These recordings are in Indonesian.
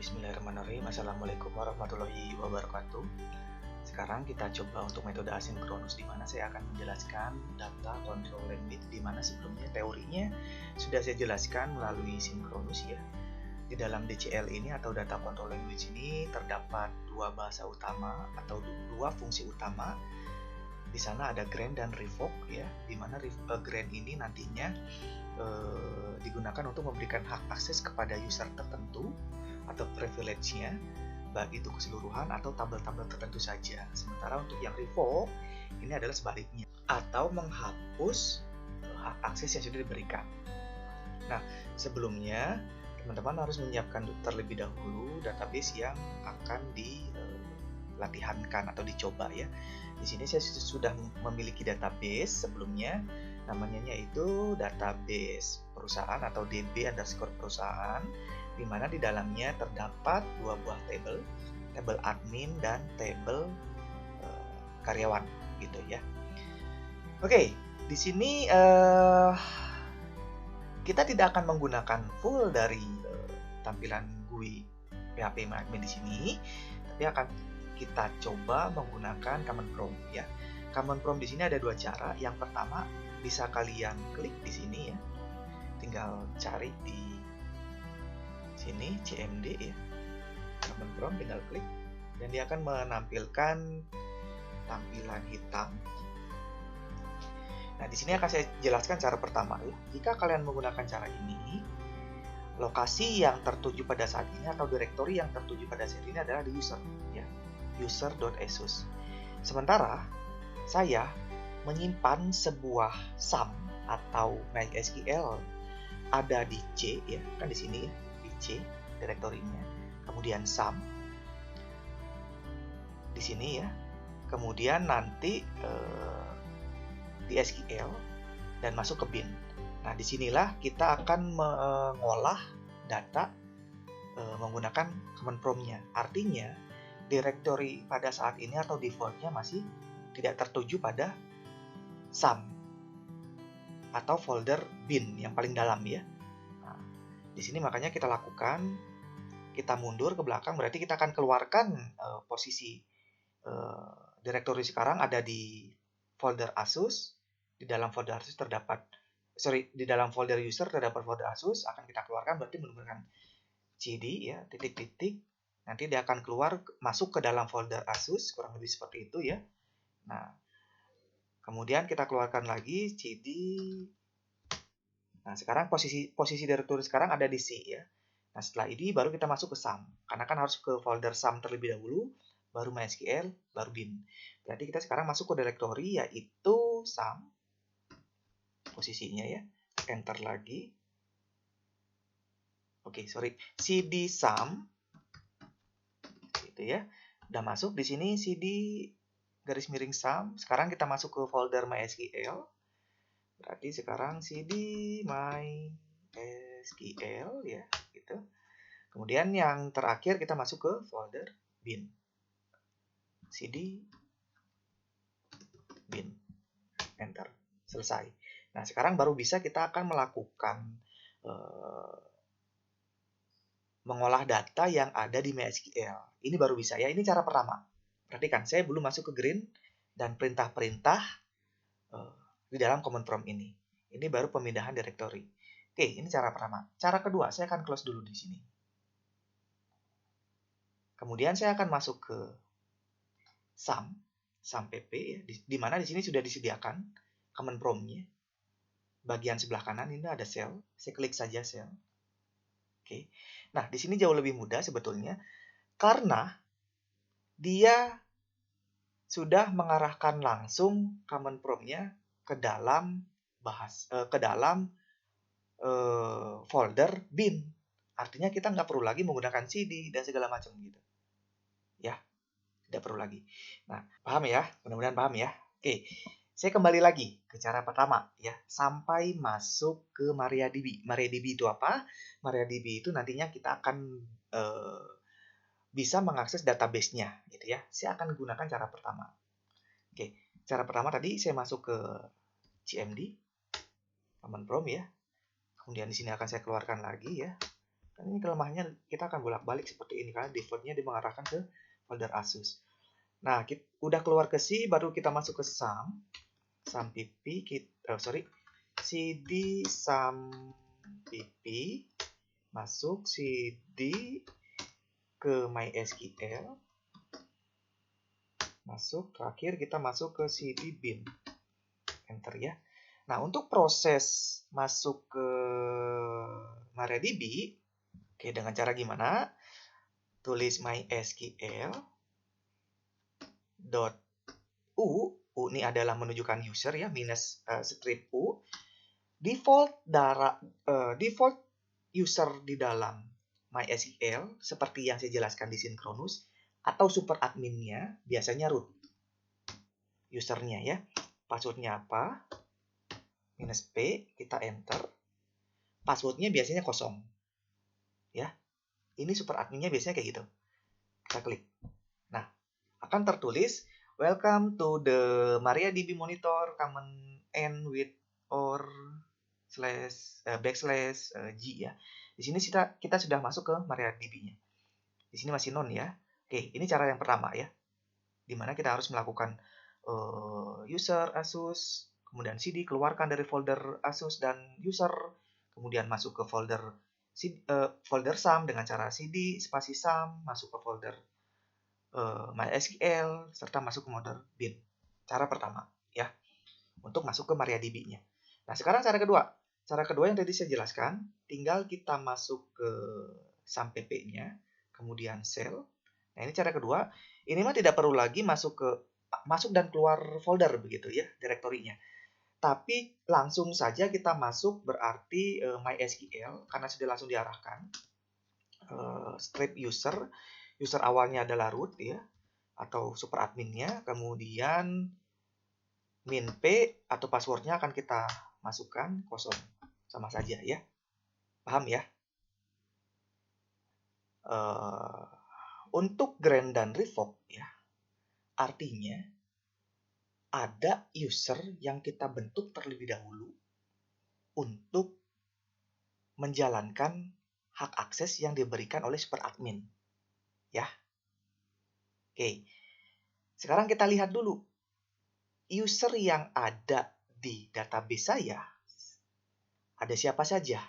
Bismillahirrahmanirrahim. Assalamualaikum warahmatullahi wabarakatuh. Sekarang kita coba untuk metode asinkronus, di mana saya akan menjelaskan data control language, di mana sebelumnya teorinya sudah saya jelaskan melalui sinkronus ya. Di dalam DCL ini atau data control language ini terdapat dua bahasa utama atau dua fungsi utama. Di sana ada grant dan revoke ya, di mana grant ini nantinya digunakan untuk memberikan hak akses kepada user tertentu atau privilege-nya, baik itu keseluruhan atau tabel-tabel tertentu saja. Sementara untuk yang revoke ini adalah sebaliknya, atau menghapus hak akses yang sudah diberikan. Nah, sebelumnya teman-teman harus menyiapkan terlebih dahulu database yang akan dilatihankan atau dicoba ya. Di sini saya sudah memiliki database sebelumnya, namanya yaitu database perusahaan atau DB_perusahaan, di mana di dalamnya terdapat dua buah tabel admin dan tabel karyawan gitu ya. Oke, di sini kita tidak akan menggunakan full dari tampilan GUI PHP admin di sini, tapi akan kita coba menggunakan command prompt ya. Command prompt di sini ada dua cara. Yang pertama, bisa kalian klik di sini ya. Tinggal cari di sini CMD ya, command prompt, tinggal klik dan dia akan menampilkan tampilan hitam. Nah, di sini akan saya jelaskan cara pertama ya. Jika kalian menggunakan cara ini, lokasi yang tertuju pada saat ini atau direktori yang tertuju pada saat ini adalah di user ya, user.asus. Sementara saya menyimpan sebuah sum atau MySQL ada di C ya, kan di sini ya, di C direktorinya. Kemudian sum di sini ya. Kemudian nanti di SQL dan masuk ke bin. Nah, disinilah kita akan mengolah data menggunakan command prompt-nya. Artinya, direktori pada saat ini atau default-nya masih tidak tertuju pada sum atau folder bin yang paling dalam ya. Nah, di sini makanya kita lakukan, kita mundur ke belakang, berarti kita akan keluarkan posisi direktori sekarang ada di folder Asus. Di dalam folder Asus di dalam folder user terdapat folder Asus, akan kita keluarkan, berarti menggunakan cd ya, titik-titik, nanti dia akan keluar masuk ke dalam folder Asus, kurang lebih seperti itu ya. Nah, kemudian kita keluarkan lagi cd. Nah, sekarang posisi direktori sekarang ada di C ya. Nah, setelah ini baru kita masuk ke sum, karena kan harus ke folder sum terlebih dahulu, baru MySQL, baru bin. Berarti kita sekarang masuk ke direktori yaitu sum, posisinya ya, enter lagi. Oke, cd sum gitu ya. Udah masuk di sini cd garis miring sum. Sekarang kita masuk ke folder MySQL. Berarti sekarang cd MySQL ya, gitu. Kemudian yang terakhir kita masuk ke folder bin. cd bin, enter, selesai. Nah, sekarang baru bisa kita akan melakukan mengolah data yang ada di MySQL. Ini baru bisa ya, ini cara pertama. Perhatikan, saya belum masuk ke green dan perintah-perintah di dalam command prompt ini. Ini baru pemindahan direktori. Oke, ini cara pertama. Cara kedua, saya akan close dulu di sini. Kemudian saya akan masuk ke sum pp ya, di mana di sini sudah disediakan command prompt-nya. Bagian sebelah kanan ini ada sel, saya klik saja sel. Oke. Nah, di sini jauh lebih mudah sebetulnya karena dia sudah mengarahkan langsung command prompt-nya ke dalam folder bin. Artinya kita nggak perlu lagi menggunakan cd dan segala macam gitu. Ya, tidak perlu lagi. Nah, paham ya? Mudah-mudahan paham ya. Oke. Saya kembali lagi ke cara pertama ya, sampai masuk ke MariaDB. MariaDB itu apa? MariaDB itu nantinya kita akan bisa mengakses database-nya gitu ya. Saya akan gunakan cara pertama. Oke, cara pertama tadi saya masuk ke CMD, command prompt ya. Kemudian di sini akan saya keluarkan lagi ya. Kan ini kelemahannya, kita akan bolak-balik seperti ini karena defaultnya dia mengarahkan ke folder Asus. Nah, udah keluar ke C, baru kita masuk ke SAM pp, cd SAM pp, masuk cd ke MySQL, masuk, terakhir kita masuk ke cd bin, enter ya. Nah, untuk proses masuk ke MariaDB, oke, dengan cara gimana? Tulis mysql.u, u ini adalah menunjukkan user ya, minus strip u. Default user di dalam MySQL seperti yang saya jelaskan di Synchronous atau super adminnya biasanya root usernya ya. Passwordnya apa? -p, kita enter. Passwordnya biasanya kosong ya. Ini super adminnya biasanya kayak gitu. Kita klik. Nah, akan tertulis welcome to the MariaDB monitor, command end with or /g ya. Di sini kita sudah masuk ke MariaDB-nya. Di sini masih non ya. Oke, ini cara yang pertama ya. Dimana kita harus melakukan user Asus, kemudian cd, keluarkan dari folder Asus dan user, kemudian masuk ke folder SAM dengan cara cd spasi SAM, masuk ke folder MySQL, serta masuk ke folder bin. Cara pertama ya, untuk masuk ke MariaDB-nya. Nah, sekarang cara kedua. Cara kedua yang tadi saya jelaskan, tinggal kita masuk ke SAM pp-nya, kemudian shell. Nah, ini cara kedua. Ini mah tidak perlu lagi masuk dan keluar folder begitu ya, direktorinya. Tapi langsung saja kita masuk berarti MySQL karena sudah langsung diarahkan. Strip user awalnya adalah root ya, atau super adminnya, kemudian min p atau passwordnya akan kita masukkan kosong, sama saja ya, paham ya? Untuk grand dan revoke ya, artinya ada user yang kita bentuk terlebih dahulu untuk menjalankan hak akses yang diberikan oleh super admin ya. Oke, sekarang kita lihat dulu user yang ada di database saya ada siapa saja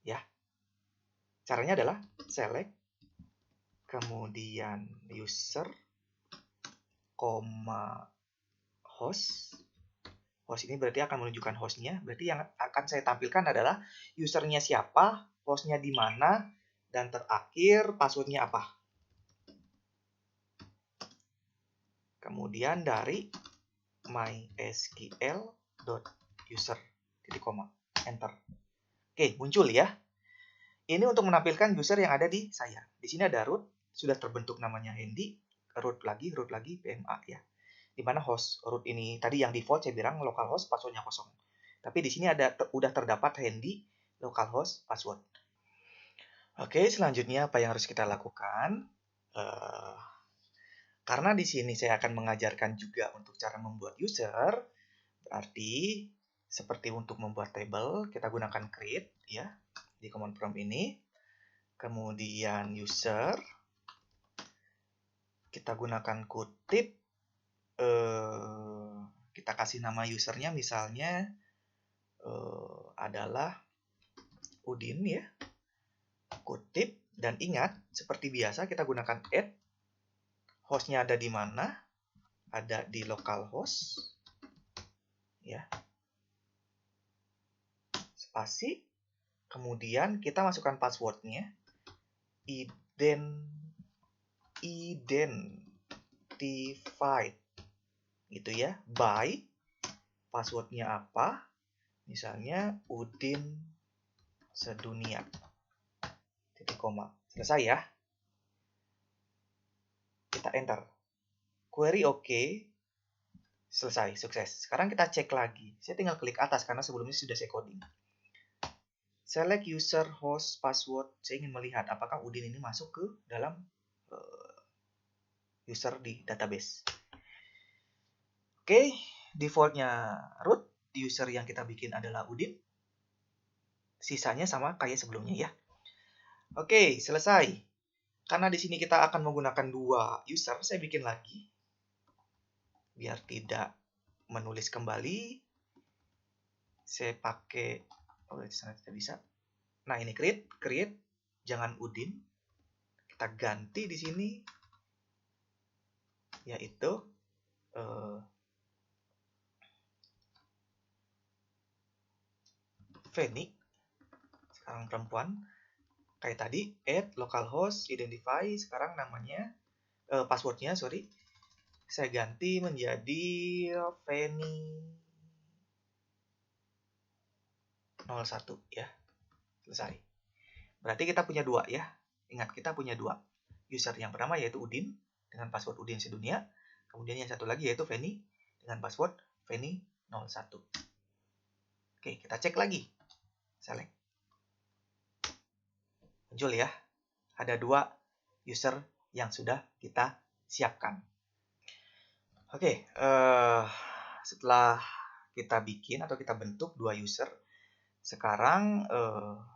ya. Caranya adalah select, kemudian user, host. Host ini berarti akan menunjukkan hostnya. Berarti yang akan saya tampilkan adalah usernya siapa, hostnya di mana, dan terakhir passwordnya apa. Kemudian dari mysql.user, enter. Oke, muncul ya. Ini untuk menampilkan user yang ada di saya. Di sini ada root, sudah terbentuk namanya Handy, root lagi, PMA ya. Di mana host root ini tadi yang default saya bilang localhost, passwordnya kosong. Tapi di sini udah terdapat Handy localhost password. Oke, selanjutnya apa yang harus kita lakukan? Karena di sini saya akan mengajarkan juga untuk cara membuat user, berarti seperti untuk membuat table, kita gunakan create ya di command prompt ini. Kemudian user, kita gunakan kutip, kita kasih nama usernya misalnya adalah Udin ya, kutip, dan ingat seperti biasa kita gunakan add, hostnya ada di mana, ada di localhost ya, spasi, kemudian kita masukkan passwordnya, identified gitu ya, by passwordnya apa, misalnya Udin sedunia, titik koma, selesai ya. Kita enter, query oke, selesai, sukses. Sekarang kita cek lagi, saya tinggal klik atas karena sebelumnya sudah saya coding. Select user, host, password. Saya ingin melihat apakah Udin ini masuk ke dalam user di database. Oke, defaultnya root, user yang kita bikin adalah Udin. Sisanya sama kayak sebelumnya ya. Oke, selesai. Karena di sini kita akan menggunakan 2 user, saya bikin lagi. Biar tidak menulis kembali. Saya pakai, oh di sana tidak bisa. Nah ini create, jangan Udin. Kita ganti di sini, yaitu Feni. Sekarang perempuan. Kayak tadi, add localhost identify. Sekarang namanya, passwordnya sorry. Saya ganti menjadi Feni 01 ya. Selesai. Berarti kita punya 2 ya. Ingat, kita punya 2 user. Yang pertama yaitu Udin dengan password Udin sedunia. Kemudian yang satu lagi yaitu Feni dengan password Feni 01. Oke, kita cek lagi. Select. Muncul ya. Ada 2 user yang sudah kita siapkan. Oke, setelah kita bikin atau kita bentuk 2 user, sekarang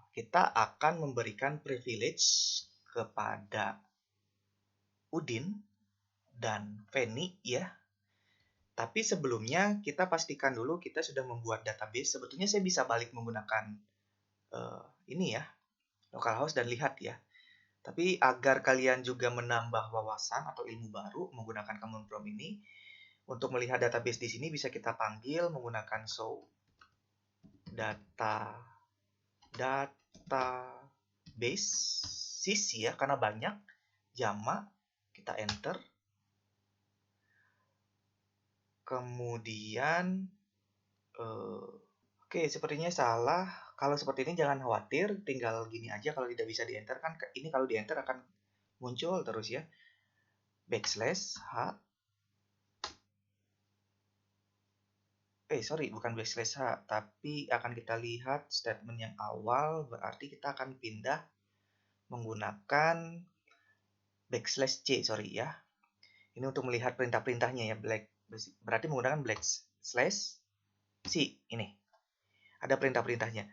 kita akan memberikan privilege kepada Udin dan Feni ya. Tapi sebelumnya kita pastikan dulu kita sudah membuat database. Sebetulnya saya bisa balik menggunakan ini ya, localhost dan lihat ya. Tapi agar kalian juga menambah wawasan atau ilmu baru menggunakan command prompt ini, untuk melihat database di sini bisa kita panggil menggunakan show database ya, karena banyak jamak. Kita enter. Kemudian oke, sepertinya salah. Kalau seperti ini jangan khawatir, tinggal gini aja. Kalau tidak bisa di enter kan ini, kalau di enter akan muncul terus ya. /h. Sorry, bukan /h, tapi akan kita lihat statement yang awal, berarti kita akan pindah menggunakan /c, sorry ya. Ini untuk melihat perintah-perintahnya ya, berarti menggunakan /c ini. Ada perintah-perintahnya.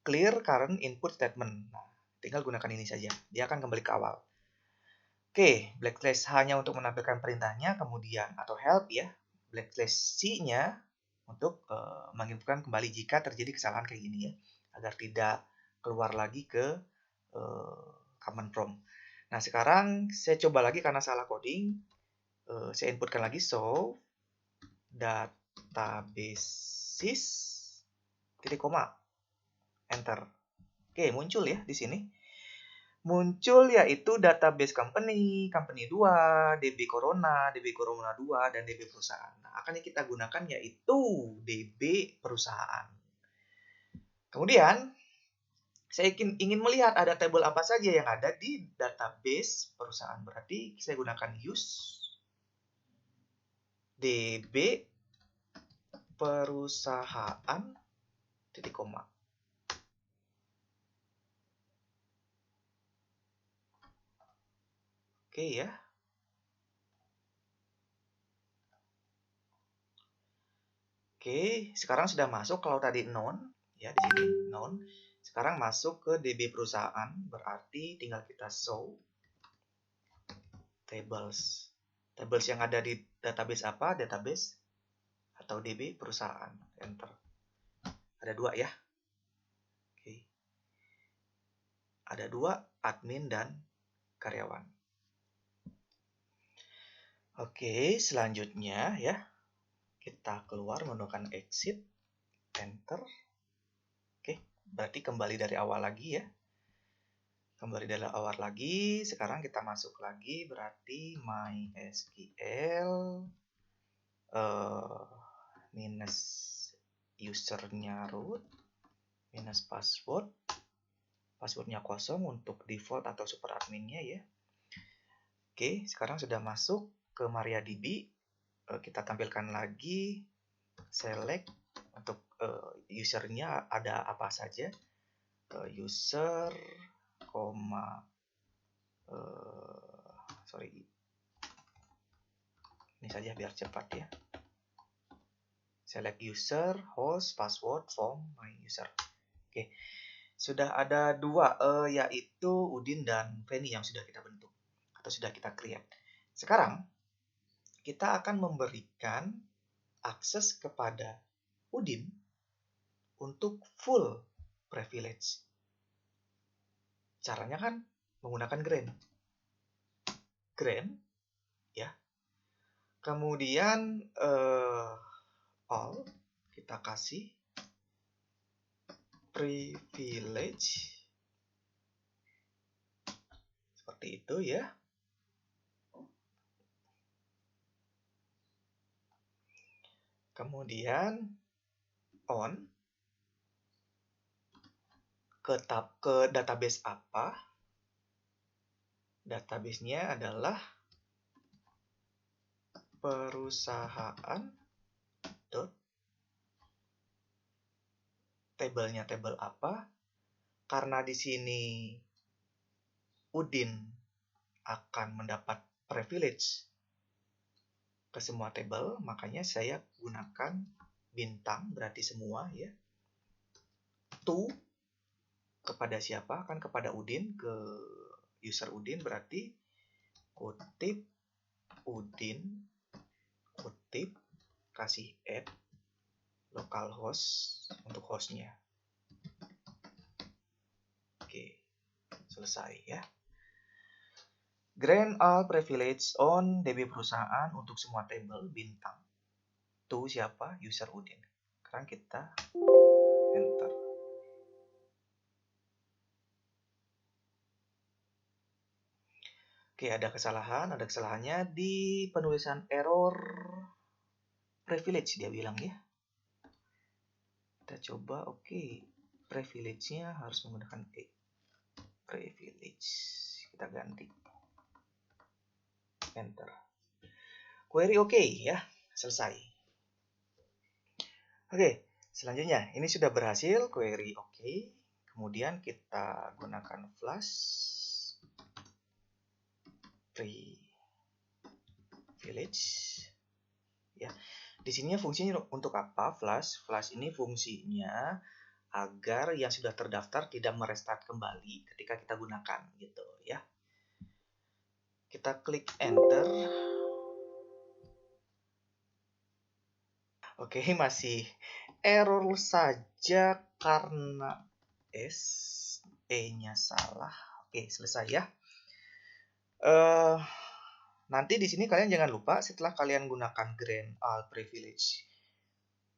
Clear current input statement. Nah, tinggal gunakan ini saja. Dia akan kembali ke awal. Oke, /h-nya untuk menampilkan perintahnya, kemudian atau help ya. /c-nya untuk menginfokan kembali jika terjadi kesalahan kayak gini ya, agar tidak keluar lagi ke command prompt. Nah, sekarang saya coba lagi karena salah coding. Saya inputkan lagi show databases titik koma, enter. Oke, muncul ya di sini. Muncul yaitu database company 2, DB Corona 2, dan DB perusahaan. Nah, akan yang kita gunakan yaitu DB perusahaan. Kemudian, saya ingin melihat ada tabel apa saja yang ada di database perusahaan. Berarti saya gunakan use DB perusahaan titik koma. Oke ya. Oke, sekarang sudah masuk. Kalau tadi known ya, di sini known. Sekarang masuk ke DB perusahaan, berarti tinggal kita show tables. Tables yang ada di database apa? Database atau DB perusahaan. Enter. Ada 2 ya. Oke. Ada 2, admin dan karyawan. Oke, selanjutnya ya. Kita keluar menggunakan exit, enter. Oke, berarti kembali dari awal lagi ya. Kembali dari awal lagi. Sekarang kita masuk lagi, berarti MySQL minus usernya root minus passwordnya kosong untuk default atau super adminnya ya. Oke, sekarang sudah masuk ke MariaDB. Kita tampilkan lagi, select untuk usernya ada apa saja, user, sorry, ini saja biar cepat ya. Select user, host, password, form, my user. Oke, Sudah ada dua, yaitu Udin dan Fanny yang sudah kita bentuk atau sudah kita create. Sekarang kita akan memberikan akses kepada Udin untuk full privilege. Caranya kan menggunakan grant, ya. Kemudian all kita kasih privilege seperti itu ya. Kemudian on ke database apa? Database-nya adalah perusahaan dot tabelnya tabel apa? Karena di sini Udin akan mendapat privilege ke semua tabel, makanya saya gunakan bintang berarti semua ya. To kepada siapa? Kan kepada Udin, ke user Udin, berarti kutip Udin, kutip kasih add localhost untuk hostnya. Oke, selesai ya. Grant all privilege on DB perusahaan untuk semua tabel bintang. To siapa? User Udin. Sekarang kita enter. Oke, ada kesalahannya di penulisan error privilege dia bilang ya. Kita coba, oke, privilege-nya harus menggunakan privilege. Kita ganti. Enter. Query oke ya, selesai. Oke, selanjutnya ini sudah berhasil query oke. Kemudian kita gunakan flash privilege ya. Di sini fungsinya untuk apa? Flash ini fungsinya agar yang sudah terdaftar tidak merestart kembali ketika kita gunakan gitu ya. Kita klik enter. Oke, masih error saja karena E-nya salah. Oke, selesai ya. Nanti di sini kalian jangan lupa setelah kalian gunakan grant all privilege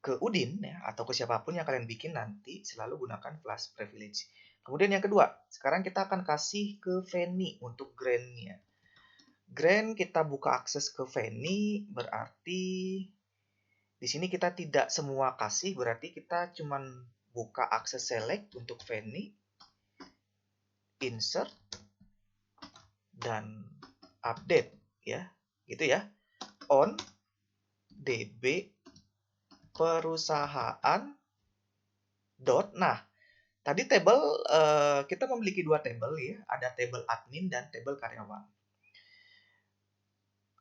ke Udin ya, atau ke siapapun yang kalian bikin, nanti selalu gunakan flash privilege. Kemudian yang kedua, sekarang kita akan kasih ke Fanny untuk grant-nya. Grant kita buka akses ke Fanny, berarti di sini kita tidak semua kasih, berarti kita cuman buka akses select untuk Fanny, insert, dan update ya, gitu ya. On DB perusahaan dot. Nah, tadi tabel kita memiliki dua tabel ya, ada tabel admin dan tabel karyawan.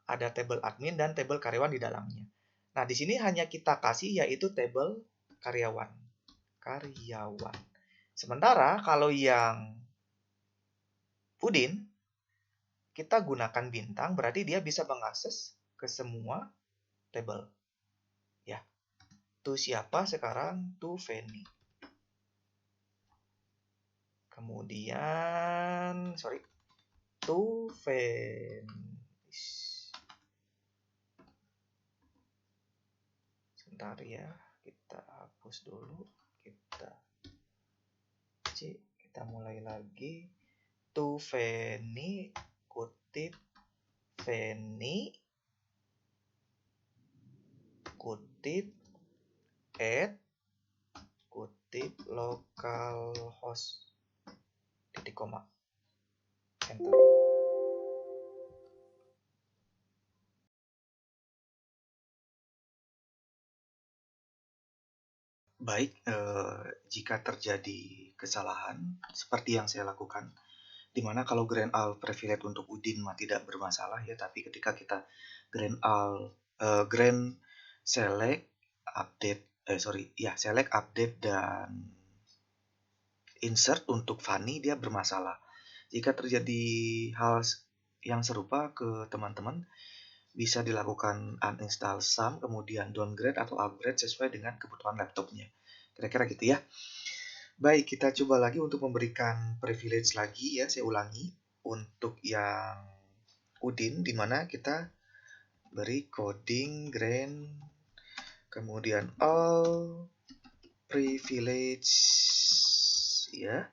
Ada tabel admin dan tabel karyawan di dalamnya. Nah, di sini hanya kita kasih yaitu tabel karyawan. Sementara kalau yang Udin kita gunakan bintang, berarti dia bisa mengakses ke semua tabel. Ya. To siapa sekarang? To Fanny. Kemudian, to Fanny. Sebentar ya, kita hapus dulu. Kita mulai lagi. To Fanny, kutip Fanny, kutip add, kutip localhost, titik koma, enter. Baik, jika terjadi kesalahan seperti yang saya lakukan, dimana kalau grant all privilege untuk Udin tidak bermasalah ya, tapi ketika kita grant select update, select update dan insert untuk Fanny dia bermasalah. Jika terjadi hal yang serupa ke teman-teman, bisa dilakukan uninstall some, kemudian downgrade atau upgrade sesuai dengan kebutuhan laptopnya. Kira-kira gitu ya. Baik, kita coba lagi untuk memberikan privilege lagi ya, saya ulangi. Untuk yang Udin, di mana kita beri coding grand, kemudian all privilege ya,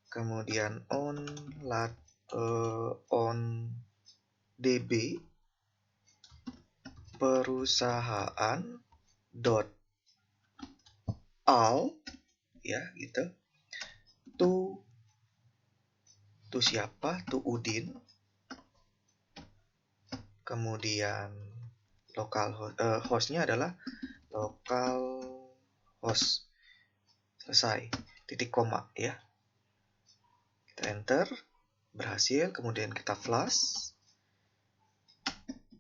kemudian on db perusahaan dot all ya gitu to siapa, to Udin, kemudian lokal hostnya adalah lokal host, selesai, titik koma ya, kita enter, berhasil, kemudian kita flash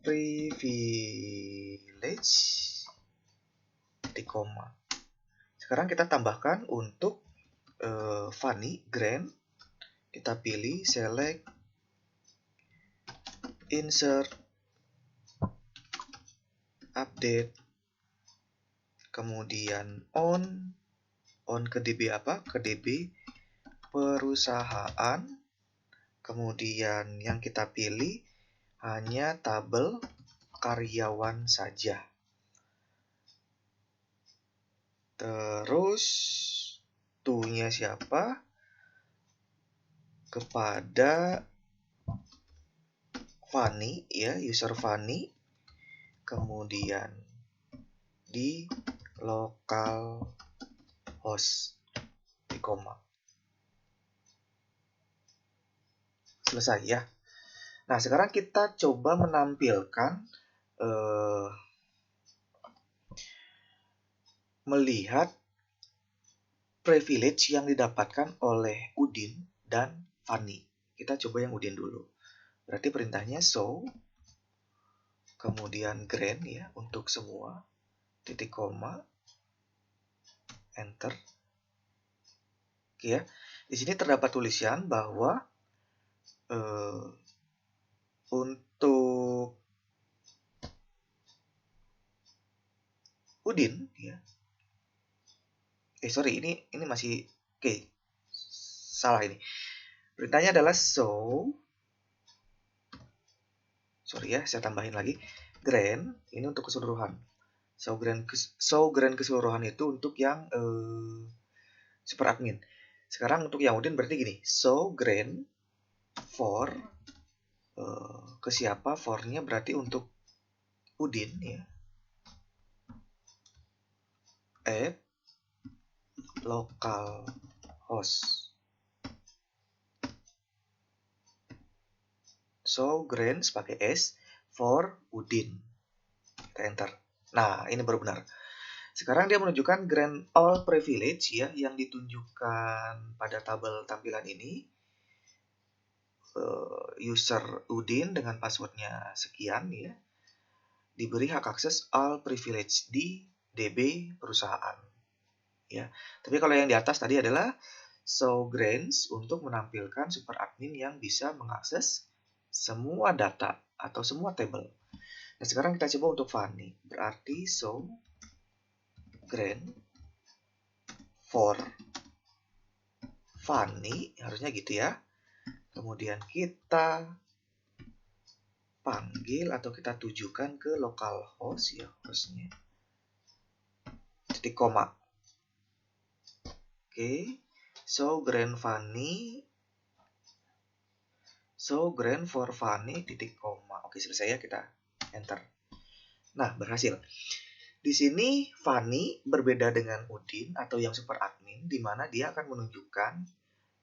privilege titik koma. Sekarang kita tambahkan untuk Fanny Grand, kita pilih select insert update, kemudian on ke DB apa? Ke DB perusahaan, kemudian yang kita pilih hanya tabel karyawan saja. Terus to-nya siapa? Kepada Fanny ya, user Fanny, kemudian di lokal host di koma. Selesai ya. Nah, sekarang kita coba menampilkan melihat privilege yang didapatkan oleh Udin dan Fanny. Kita coba yang Udin dulu. Berarti perintahnya show, kemudian grand ya untuk semua, titik koma, enter. Oke ya. Di sini terdapat tulisan bahwa untuk Udin ya. Sorry, ini masih oke. Salah ini. Perintahnya adalah show. Sorry ya, saya tambahin lagi. Grand ini untuk keseluruhan. Show grand keseluruhan itu untuk yang super admin. Sekarang untuk yang Udin berarti gini. Show grand for ke siapa? For-nya berarti untuk Udin ya. Add local host. So grand pakai S for Udin. Kita enter. Nah, ini baru benar. Sekarang dia menunjukkan grand all privilege ya yang ditunjukkan pada tabel tampilan ini. User Udin dengan passwordnya sekian ya. Diberi hak akses all privilege di DB perusahaan. Ya. Tapi kalau yang di atas tadi adalah show grants untuk menampilkan super admin yang bisa mengakses semua data atau semua tabel. Nah, sekarang kita coba untuk Fanny. Berarti show grant for Fanny, harusnya gitu ya. Kemudian kita panggil atau kita tujukan ke localhost ya, hostnya. Titik koma. Oke. So grant Fanny. So grant for Fanny titik koma. Oke, selesai ya, kita enter. Nah, berhasil. Di sini Fanny berbeda dengan Udin atau yang super admin, di mana dia akan menunjukkan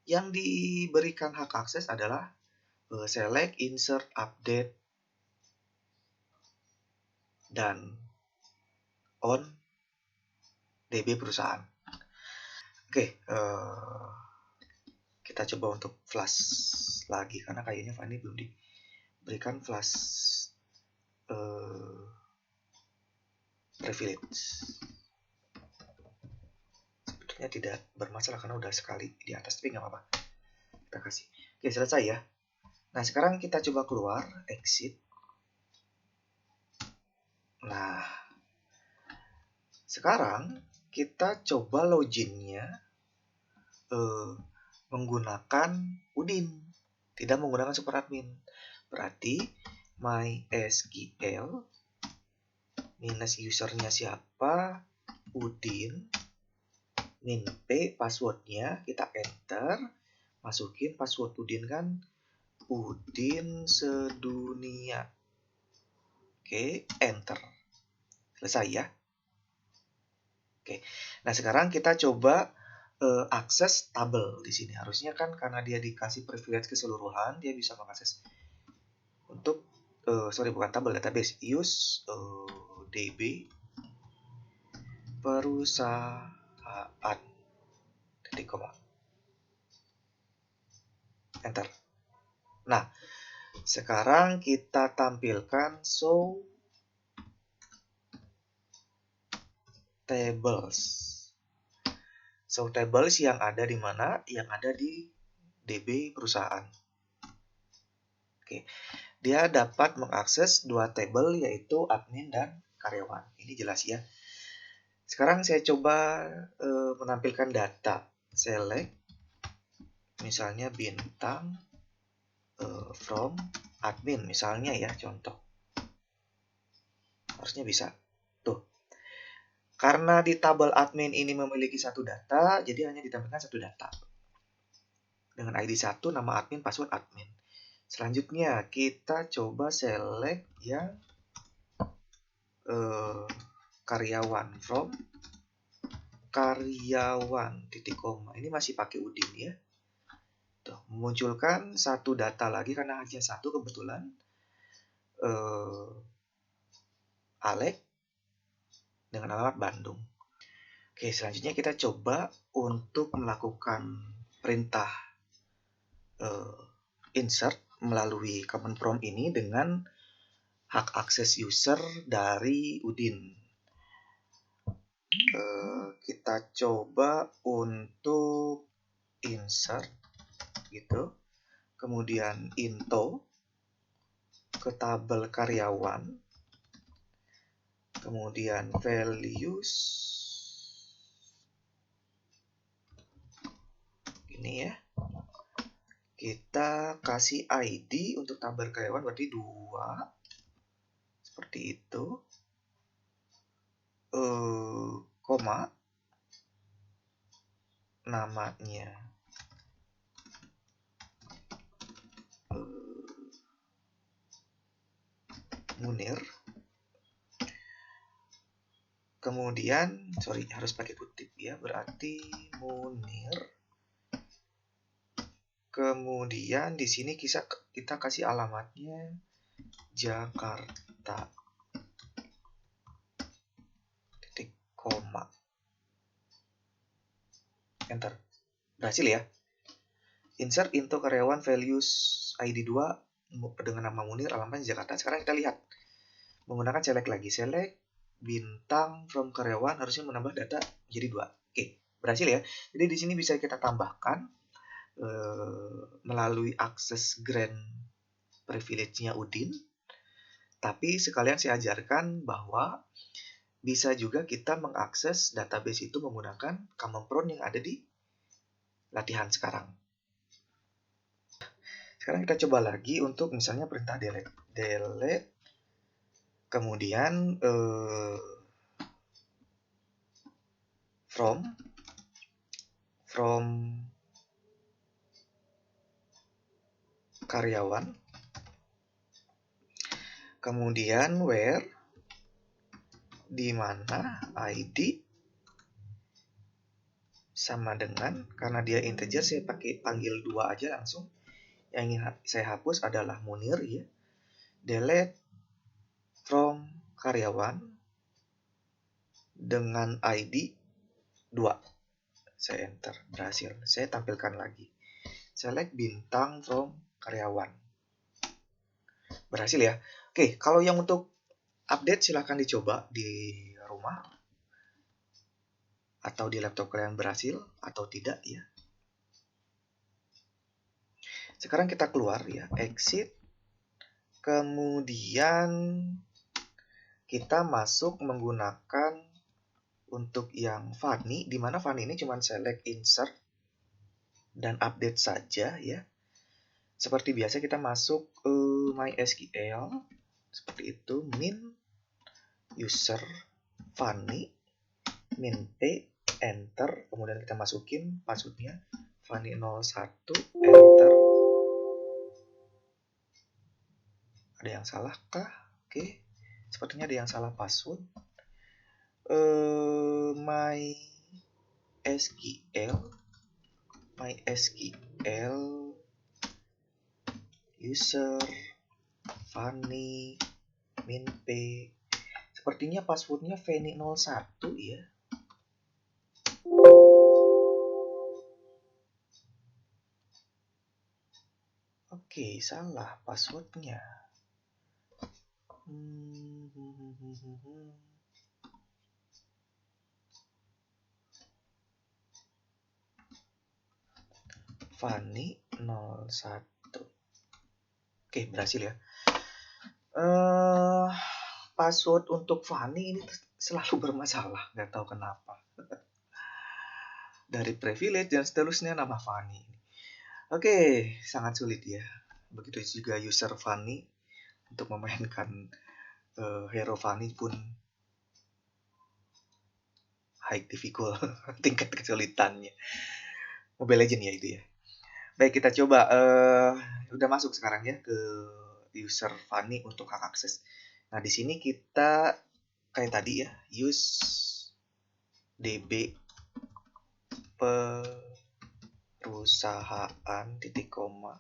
yang diberikan hak akses adalah select, insert, update, dan on DB perusahaan. Oke, kita coba untuk flash lagi karena kayaknya Fanny belum diberikan flash privilege. sebenarnya tidak bermasalah karena udah sekali di atas, tapi nggak apa-apa. Kita kasih. Oke, selesai ya. Nah, sekarang kita coba keluar, exit. Nah, sekarang kita coba loginnya menggunakan Udin, tidak menggunakan superadmin. Berarti MySQL minus usernya siapa, Udin, min P passwordnya, kita enter, masukin password Udin kan, Udin sedunia. Oke, enter. Selesai ya. Oke. Nah, sekarang kita coba akses tabel di sini. Harusnya kan karena dia dikasih privilege keseluruhan, dia bisa mengakses untuk bukan tabel, database. Use DB perusahaan titik koma. Enter. Nah, sekarang kita tampilkan show tables. Show tables yang ada di mana? Yang ada di DB perusahaan. Oke. Dia dapat mengakses dua tabel, yaitu admin dan karyawan. Ini jelas ya. Sekarang saya coba menampilkan data. Select misalnya bintang from admin misalnya ya, contoh. Harusnya bisa. Tuh. Karena di tabel admin ini memiliki satu data, jadi hanya ditampilkan satu data. Dengan ID 1, nama admin, password admin. Selanjutnya, kita coba select yang karyawan, from karyawan, titik koma. Ini masih pakai Udin ya. Tuh, memunculkan satu data lagi karena hanya satu kebetulan. Alek dengan alamat Bandung. Oke, selanjutnya kita coba untuk melakukan perintah insert melalui command prompt ini dengan hak akses user dari Udin. Kita coba untuk insert gitu, kemudian into ke tabel karyawan, kemudian values ini ya, kita kasih ID untuk tabel karyawan berarti 2 seperti itu, koma, namanya Munir, kemudian harus pakai kutip ya, berarti Munir, kemudian di sini kita kasih alamatnya Jakarta, titik koma, enter. Berhasil ya. Insert into karyawan values ID 2 dengan nama Munir, alamatnya Jakarta. Sekarang kita lihat menggunakan select lagi, select bintang from karyawan, harusnya menambah data jadi 2. Oke, berhasil ya. Jadi di sini bisa kita tambahkan melalui akses grant privilege-nya Udin. Tapi sekalian saya ajarkan bahwa bisa juga kita mengakses database itu menggunakan command prompt yang ada di latihan sekarang. Sekarang kita coba lagi untuk misalnya perintah delete, kemudian from karyawan, kemudian where, di mana ID sama dengan, karena dia integer saya panggil 2 aja langsung. Yang ingin saya hapus adalah Munir ya. Delete from karyawan dengan ID 2. Saya enter, berhasil. Saya tampilkan lagi. Select bintang from karyawan. Berhasil ya. Oke, kalau yang untuk update silahkan dicoba di rumah. atau di laptop kalian berhasil atau tidak ya. Sekarang kita keluar ya, exit. Kemudian kita masuk menggunakan untuk yang funny, di mana funny ini cuma select insert dan update saja ya. Seperti biasa kita masuk MySQL seperti itu, min user funny min p enter, kemudian kita masukin passwordnya funny 01 enter. Ada yang salah kah? Oke, sepertinya ada yang salah password. MySQL user funny min p, sepertinya passwordnya Fanny 01 ya. Oke, salah passwordnya. Fanny 01. Oke, berhasil ya. Password untuk Fanny ini selalu bermasalah, nggak tahu kenapa. Dari privilege dan seterusnya nama Fanny. Oke, sangat sulit ya. Begitu juga user Fanny untuk memainkan hero Fanny pun high difficult tingkat kesulitannya. Mobile Legends ya itu ya. Baik, kita coba udah masuk sekarang ya ke user Fanny untuk hak akses. Nah, di sini kita kayak tadi ya, use db perusahaan titik koma.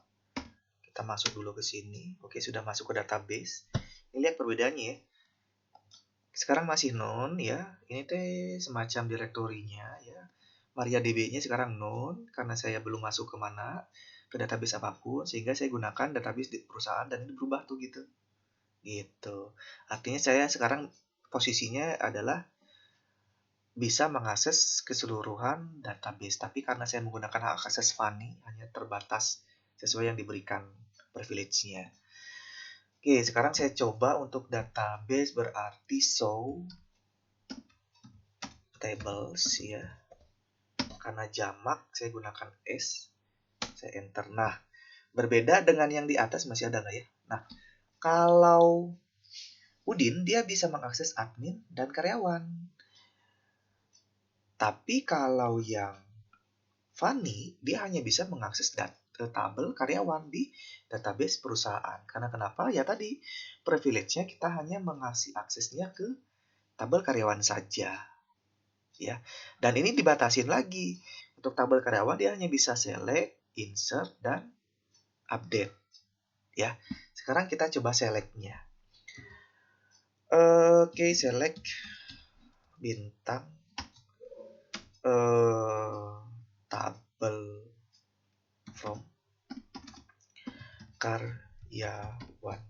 Kita masuk dulu ke sini. Oke, sudah masuk ke database. Ini lihat perbedaannya ya. Sekarang masih known ya. Ini teh semacam direktorinya ya. MariaDB-nya sekarang known karena saya belum masuk kemana ke database apapun, sehingga saya gunakan database di perusahaan dan ini berubah tuh gitu. Artinya saya sekarang posisinya adalah bisa mengakses keseluruhan database, tapi karena saya menggunakan hak akses Fanny hanya terbatas sesuai yang diberikan privilege-nya. Oke, sekarang saya coba untuk database, berarti show tables ya. Karena jamak saya gunakan S, saya enter. Nah, berbeda dengan yang di atas, masih ada nggak ya? Nah, kalau Udin dia bisa mengakses admin dan karyawan. Tapi kalau yang Fanny dia hanya bisa mengakses tabel karyawan di database perusahaan. Karena kenapa? Ya tadi privilege-nya kita hanya mengasih aksesnya ke tabel karyawan saja. Ya. Dan ini dibatasin lagi. Untuk tabel karyawan dia hanya bisa select, insert, dan update. Ya. Sekarang kita coba select-nya. Oke, select bintang tabel from karyawan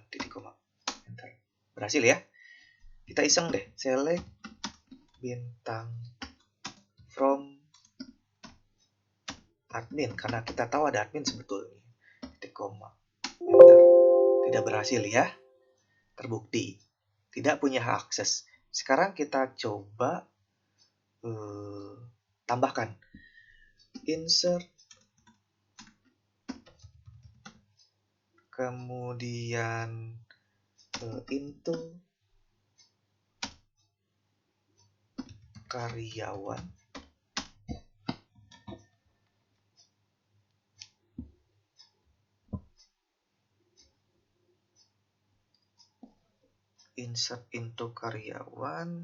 titik koma enter. Berhasil ya. Kita iseng deh, select bintang from admin, karena kita tahu ada admin sebetulnya, titik koma enter. Tidak berhasil ya, terbukti tidak punya hak akses. Sekarang kita coba tambahkan insert, kemudian into karyawan, insert into karyawan,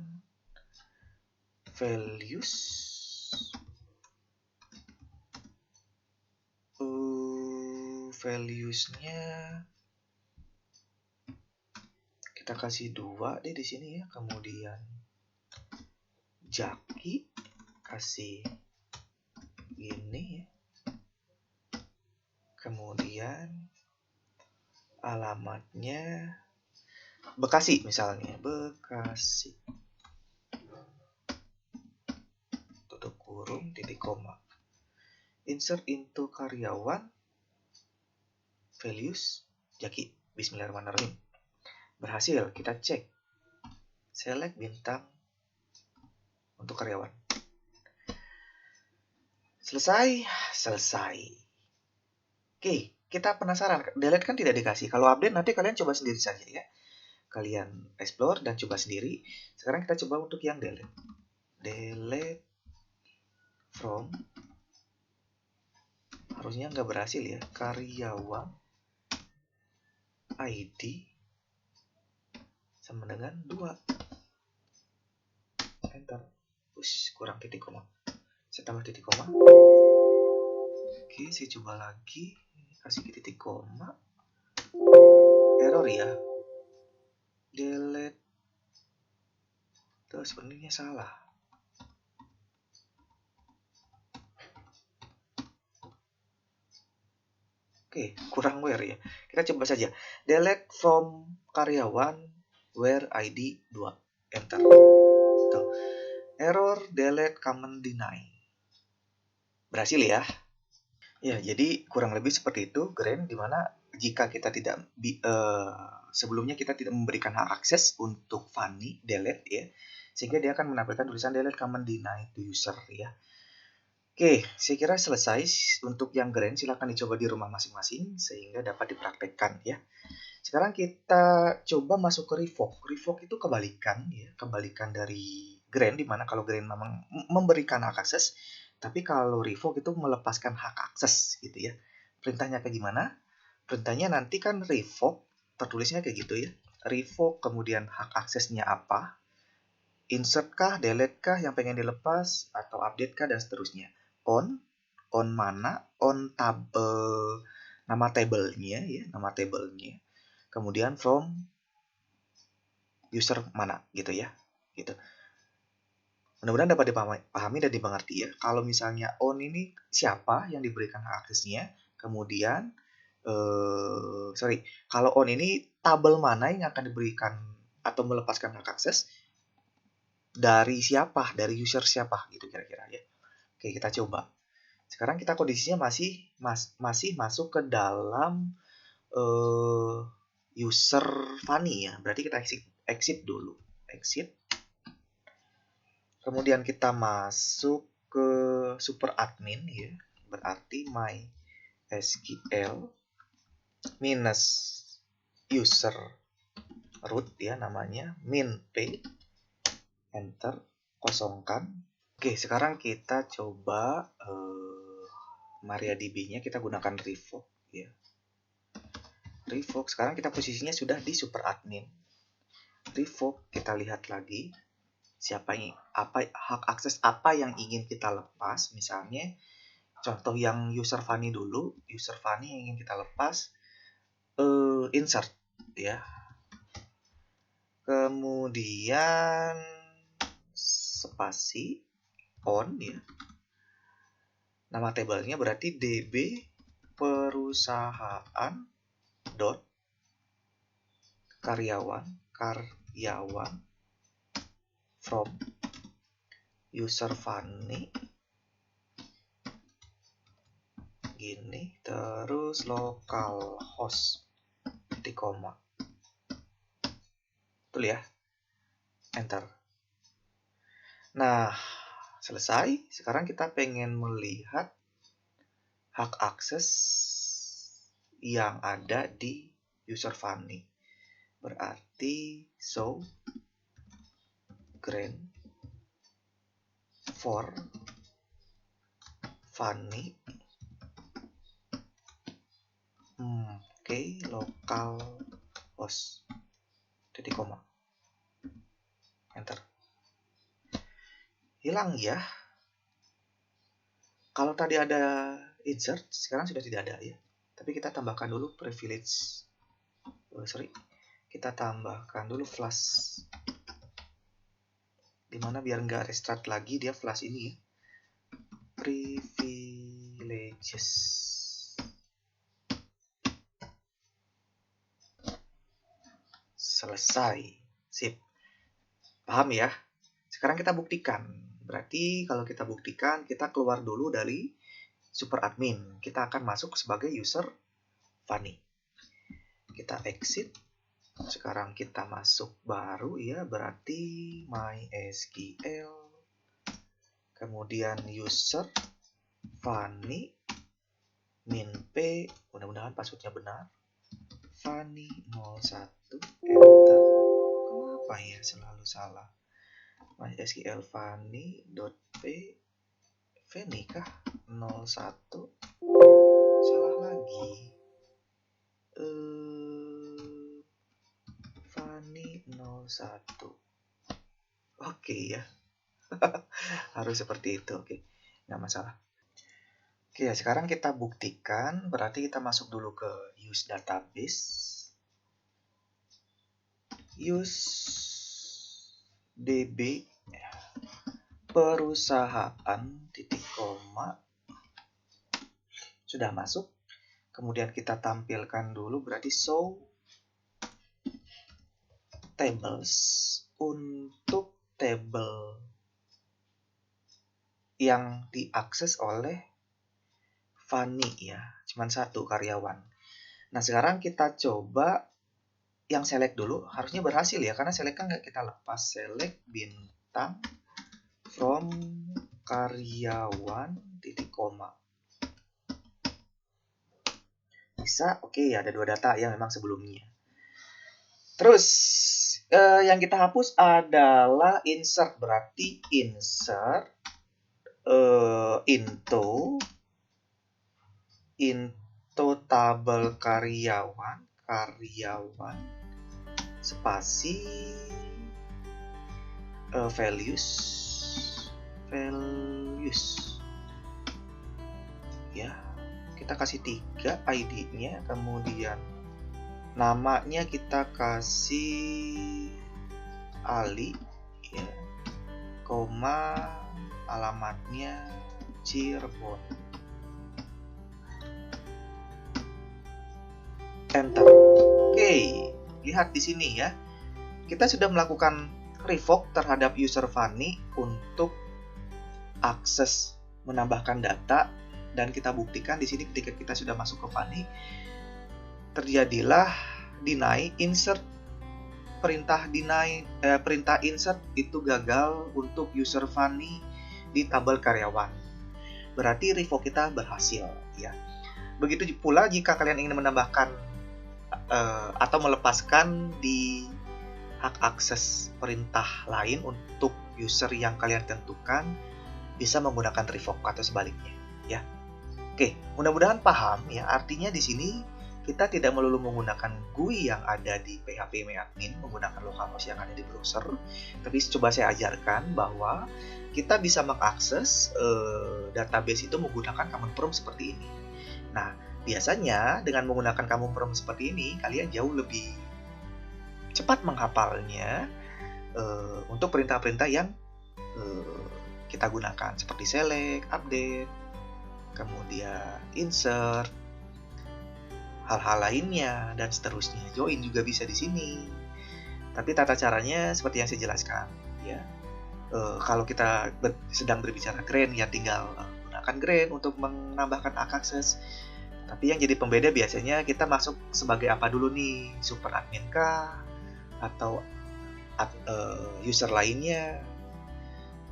values, values-nya kita kasih 2 deh di sini ya. Kemudian Jaki kasih ini ya. Kemudian alamatnya Bekasi misalnya, Bekasi. kurung titik koma. Insert into karyawan values Jaki. Bismillahirrahmanirrahim. Berhasil, kita cek. Select bintang untuk karyawan. Selesai. Oke, kita penasaran. Delete kan tidak dikasih. Kalau update nanti kalian coba sendiri saja ya. Kalian explore dan coba sendiri. Sekarang kita coba untuk yang delete. Delete from. Harusnya nggak berhasil ya. Karyawan ID sama dengan 2. Enter. Kurang titik koma. Saya tambah titik koma. Oke, saya coba lagi. Kasih titik koma. Error ya. Delete. Tuh sebenarnya salah. Oke, kurang where ya. Kita coba saja. Delete from karyawan where ID 2. Enter. Tuh. Error delete command deny. Berhasil ya. Ya, jadi kurang lebih seperti itu, Grand, dimana jika kita tidak sebelumnya kita tidak memberikan hak akses untuk Fanny delete ya, sehingga dia akan menampilkan tulisan delete command deny to user ya. Oke, saya kira selesai untuk yang Grand. Silahkan dicoba di rumah masing-masing sehingga dapat dipraktekkan ya. Sekarang kita coba masuk ke revoke. Revoke itu kebalikan ya, kebalikan dari Grand, dimana kalau Grand memang memberikan hak akses, tapi kalau revoke itu melepaskan hak akses gitu ya. Perintahnya kayak gimana? Perintahnya nanti kan revoke, tertulisnya kayak gitu ya. Revoke, kemudian hak aksesnya apa? Insert kah, delete kah yang pengen dilepas, atau update kah, dan seterusnya. On mana? On tabel, nama tabelnya ya, nama tabelnya. Kemudian from user mana gitu ya. Gitu. Mudah-mudahan dapat dipahami dan dimengerti ya. Kalau misalnya on ini siapa yang diberikan hak aksesnya, kemudian kalau on ini tabel mana yang akan diberikan atau melepaskan hak akses dari siapa, dari user siapa gitu kira-kira ya. Oke, kita coba. Sekarang kita kondisinya masih masuk ke dalam user Fanny ya. Berarti kita exit dulu. Exit. Kemudian kita masuk ke super admin ya. Berarti MySQL minus user root ya namanya, min p, enter, kosongkan. Oke, sekarang kita coba MariaDB-nya kita gunakan revoke ya. Revoke, sekarang kita posisinya sudah di super admin. Revoke, kita lihat lagi siapa yang hak akses apa yang ingin kita lepas. Misalnya contoh yang user Fanny dulu, user Fanny yang ingin kita lepas, insert ya. Kemudian spasi on ya. Nama tabelnya berarti db perusahaan dot karyawan from user Fanny gini, terus localhost titik koma. Betul ya, enter. Nah, selesai. Sekarang kita pengen melihat hak akses yang ada di user Fanny. Berarti show Grand for Fanny localhost titik koma, enter. Hilang ya. Kalau tadi ada insert, sekarang sudah tidak ada ya. Tapi kita tambahkan dulu privilege. Kita tambahkan dulu flash. Dimana biar nggak restart lagi dia flash ini ya. Privileges. Selesai. Sip. Paham ya? sekarang kita buktikan. Berarti kalau kita buktikan, kita keluar dulu dari super admin. Kita akan masuk sebagai user Fanny. Kita exit. Sekarang kita masuk baru ya, berarti MySQL. Kemudian user Fanny min-p, mudah-mudahan passwordnya benar. Fanny 01, enter. Kenapa ya selalu salah? MySQL Fanny.p Fanny kah? 01. Salah lagi. Fanny 01. Oke ya. Harus seperti itu. Oke. Nggak masalah. Oke, sekarang kita buktikan. Berarti kita masuk dulu ke use database. Use db perusahaan titik koma. Sudah masuk. Kemudian kita tampilkan dulu, berarti show tables untuk table yang diakses oleh Fanny ya, cuman satu karyawan. Nah sekarang kita coba yang select dulu, harusnya berhasil ya, karena select kan nggak kita lepas. Select bintang from karyawan titik koma. Bisa, oke, ada 2 data yang memang sebelumnya. Terus yang kita hapus adalah insert, berarti insert into tabel karyawan spasi values ya, kita kasih 3 ID-nya, kemudian namanya kita kasih Ali ya, koma alamatnya Cirebon. Enter. Oke, lihat di sini ya. Kita sudah melakukan revoke terhadap user Fanny untuk akses menambahkan data, dan kita buktikan di sini ketika kita sudah masuk ke Fanny terjadilah deny insert. Perintah insert itu gagal untuk user Fanny di tabel karyawan. Berarti revoke kita berhasil ya. Begitu pula jika kalian ingin menambahkan atau melepaskan di hak akses perintah lain untuk user yang kalian tentukan, bisa menggunakan revoke atau sebaliknya ya. Oke, mudah-mudahan paham ya. Artinya di sini kita tidak melulu menggunakan GUI yang ada di PHP MyAdmin, menggunakan localhost yang ada di browser, tapi coba saya ajarkan bahwa kita bisa mengakses database itu menggunakan command prompt seperti ini. Nah, biasanya dengan menggunakan command prompt seperti ini, kalian jauh lebih cepat menghafalnya untuk perintah-perintah yang kita gunakan, seperti select, update, kemudian insert, hal-hal lainnya, dan seterusnya. Join juga bisa di sini. Tapi tata caranya seperti yang saya jelaskan ya. Kalau kita sedang berbicara grant, ya tinggal gunakan grant untuk menambahkan akses. Tapi yang jadi pembeda biasanya kita masuk sebagai apa dulu nih, super admin kah atau user lainnya.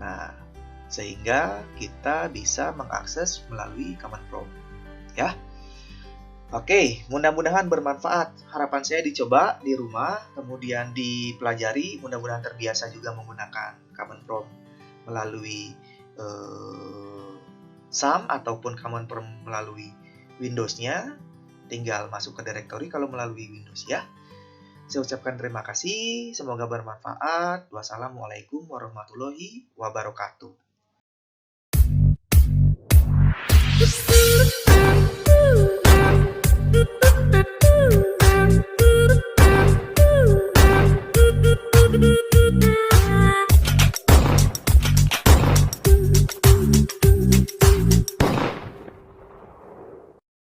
Nah, sehingga kita bisa mengakses melalui command prompt ya. Oke, mudah-mudahan bermanfaat. Harapan saya dicoba di rumah, kemudian dipelajari, mudah-mudahan terbiasa juga menggunakan command prompt melalui SAM ataupun command prompt melalui Windows-nya. Tinggal masuk ke directory kalau melalui Windows ya. Saya ucapkan terima kasih, semoga bermanfaat. Wassalamualaikum warahmatullahi wabarakatuh.